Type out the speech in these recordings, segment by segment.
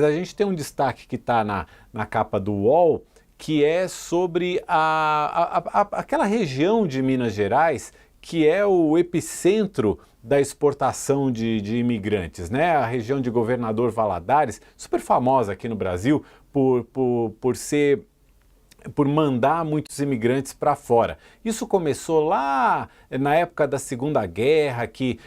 A gente tem um destaque que está na capa do UOL, que é sobre aquela região de Minas Gerais que é o epicentro da exportação de imigrantes, né? A região de Governador Valadares, super famosa aqui no Brasil por mandar muitos imigrantes para fora. Isso começou lá na época da Segunda Guerra, que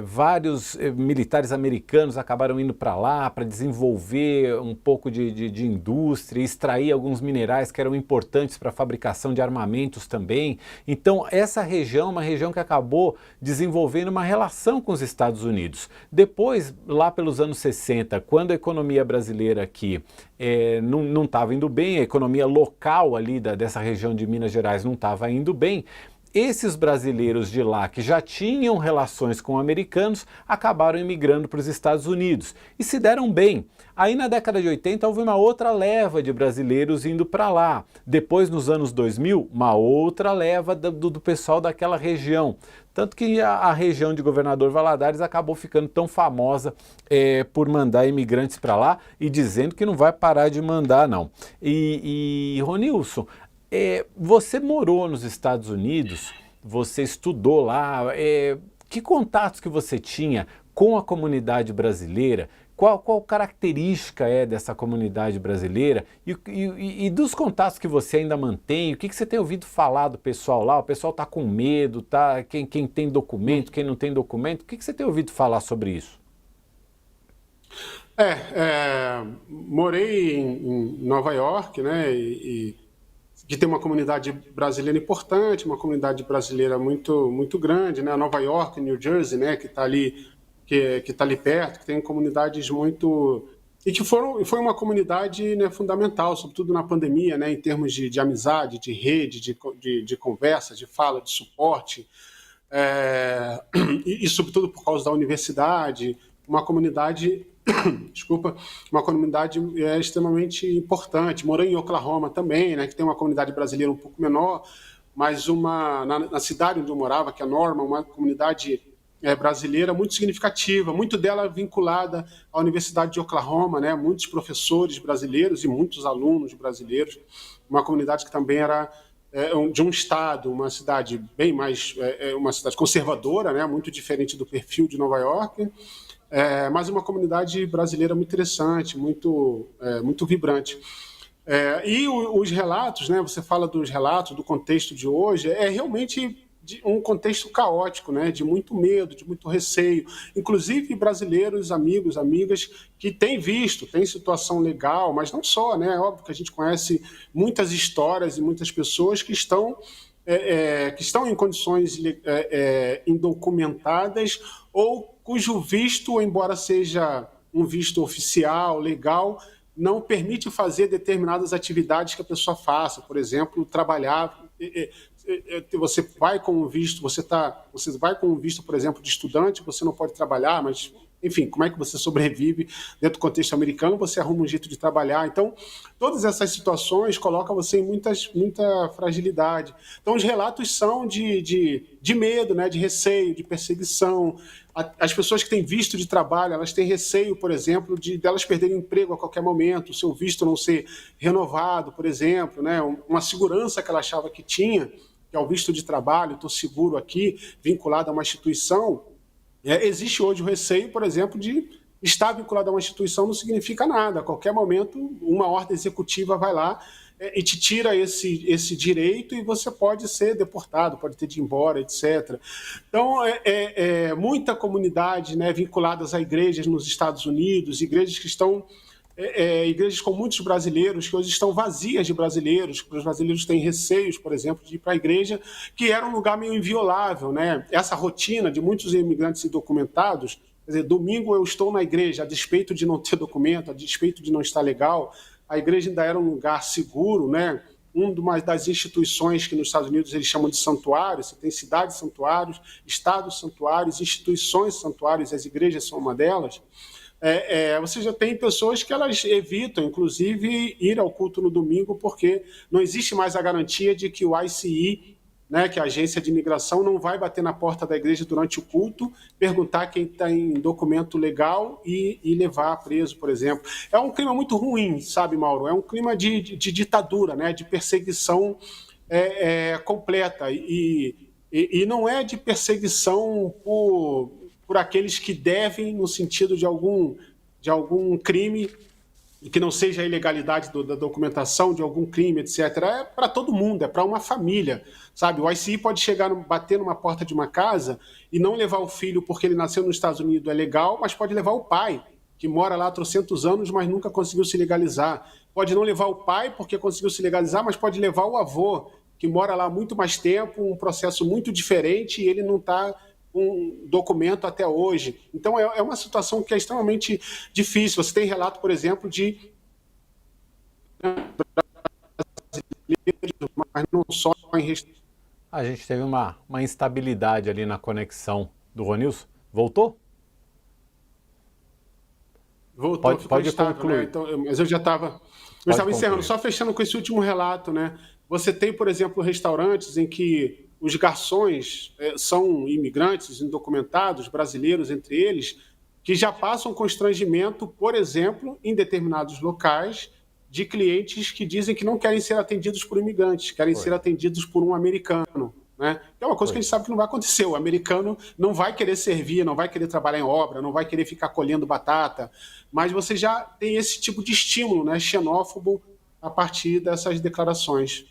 vários militares americanos acabaram indo para lá para desenvolver um pouco de indústria, extrair alguns minerais que eram importantes para a fabricação de armamentos também. Então, essa região é uma região que acabou desenvolvendo uma relação com os Estados Unidos. Depois, lá pelos anos 60, quando a economia brasileira aqui não estava indo bem, a economia local ali dessa região de Minas Gerais não estava indo bem, esses brasileiros de lá que já tinham relações com americanos acabaram imigrando para os Estados Unidos e se deram bem. Aí na década de 80 houve uma outra leva de brasileiros indo para lá. Depois, nos anos 2000, uma outra leva do pessoal daquela região. Tanto que a região de Governador Valadares acabou ficando tão famosa por mandar imigrantes para lá e dizendo que não vai parar de mandar, não. E Ronilson, você morou nos Estados Unidos, você estudou lá, que contatos que você tinha com a comunidade brasileira? Qual característica é dessa comunidade brasileira e dos contatos que você ainda mantém? O que você tem ouvido falar do pessoal lá? O pessoal está com medo, tá? Quem tem documento, quem não tem documento? O que você tem ouvido falar sobre isso? Morei em Nova York, né, que tem uma comunidade brasileira importante, uma comunidade brasileira muito grande, né, Nova York, New Jersey, né, que está ali perto, que tem comunidades muito e que foi uma comunidade, né, fundamental, sobretudo na pandemia, né, em termos de amizade, de rede, de conversa, de fala, de suporte, e sobretudo por causa da universidade, uma comunidade desculpa, uma comunidade extremamente importante. Morei em Oklahoma também, né, que tem uma comunidade brasileira um pouco menor, mas na cidade onde eu morava, que é Norman, uma comunidade brasileira muito significativa, muito dela vinculada à Universidade de Oklahoma, né, muitos professores brasileiros e muitos alunos brasileiros, uma comunidade que também era de um estado, uma cidade bem mais, uma cidade conservadora, né, muito diferente do perfil de Nova York, mas uma comunidade brasileira muito interessante, muito vibrante. Os relatos, né, você fala dos relatos, do contexto de hoje, é realmente um contexto caótico, né, de muito medo, de muito receio. Inclusive brasileiros, amigos, amigas, que têm situação legal, mas não só, né? É óbvio que a gente conhece muitas histórias e muitas pessoas que estão em condições indocumentadas ou cujo visto, embora seja um visto oficial, legal, não permite fazer determinadas atividades que a pessoa faça. Por exemplo, trabalhar. Você vai com um visto, você vai com um visto, por exemplo, de estudante, você não pode trabalhar, mas, enfim, como é que você sobrevive dentro do contexto americano? Você arruma um jeito de trabalhar. Então, todas essas situações colocam você em muita fragilidade. Então, os relatos são de medo, né, de receio, de perseguição. As pessoas que têm visto de trabalho, elas têm receio, por exemplo, delas perderem emprego a qualquer momento, o seu visto não ser renovado, por exemplo, né, uma segurança que ela achava que tinha, que é o visto de trabalho, estou seguro aqui, vinculado a uma instituição. Existe hoje o receio, por exemplo, de estar vinculado a uma instituição não significa nada. A qualquer momento, uma ordem executiva vai lá e te tira esse direito e você pode ser deportado, pode ter de ir embora, etc. Então, muita comunidade, né, vinculadas a igrejas nos Estados Unidos, igrejas que estão igrejas com muitos brasileiros que hoje estão vazias de brasileiros, porque os brasileiros têm receios, por exemplo, de ir para a igreja, que era um lugar meio inviolável, né? Essa rotina de muitos imigrantes indocumentados, quer dizer, domingo eu estou na igreja, a despeito de não ter documento, a despeito de não estar legal, a igreja ainda era um lugar seguro, né? Uma das instituições que nos Estados Unidos eles chamam de santuários, você tem cidades santuários, estados santuários, instituições santuários, as igrejas são uma delas. Você já tem pessoas que elas evitam, inclusive, ir ao culto no domingo, porque não existe mais a garantia de que o ICE, né, que a agência de imigração não vai bater na porta da igreja durante o culto, perguntar quem tem documento legal e levar preso, por exemplo. É um clima muito ruim, sabe, Mauro? É um clima de ditadura, né, de perseguição completa. E não é de perseguição por aqueles que devem, no sentido de algum crime, que não seja a ilegalidade da documentação de algum crime, etc. É para todo mundo, é para uma família, sabe? O ICI pode chegar, bater numa porta de uma casa e não levar o filho porque ele nasceu nos Estados Unidos, é legal, mas pode levar o pai, que mora lá há trocentos anos, mas nunca conseguiu se legalizar. Pode não levar o pai porque conseguiu se legalizar, mas pode levar o avô, que mora lá há muito mais tempo, um processo muito diferente, e ele não está um documento até hoje. Então, é uma situação que é extremamente difícil. Você tem relato, por exemplo, de brasileiros, mas não só em... A gente teve uma instabilidade ali na conexão do Ronilson. Voltou? Voltou, Pode estável, concluir. né? Então, mas eu já estava encerrando, só fechando com esse último relato, né? Você tem, por exemplo, restaurantes em que os garçons são imigrantes, indocumentados, brasileiros entre eles, que já passam constrangimento, por exemplo, em determinados locais, de clientes que dizem que não querem ser atendidos por imigrantes, querem ser atendidos por um americano. Né? É uma coisa que a gente sabe que não vai acontecer. O americano não vai querer servir, não vai querer trabalhar em obra, não vai querer ficar colhendo batata, mas você já tem esse tipo de estímulo, né, xenófobo, a partir dessas declarações.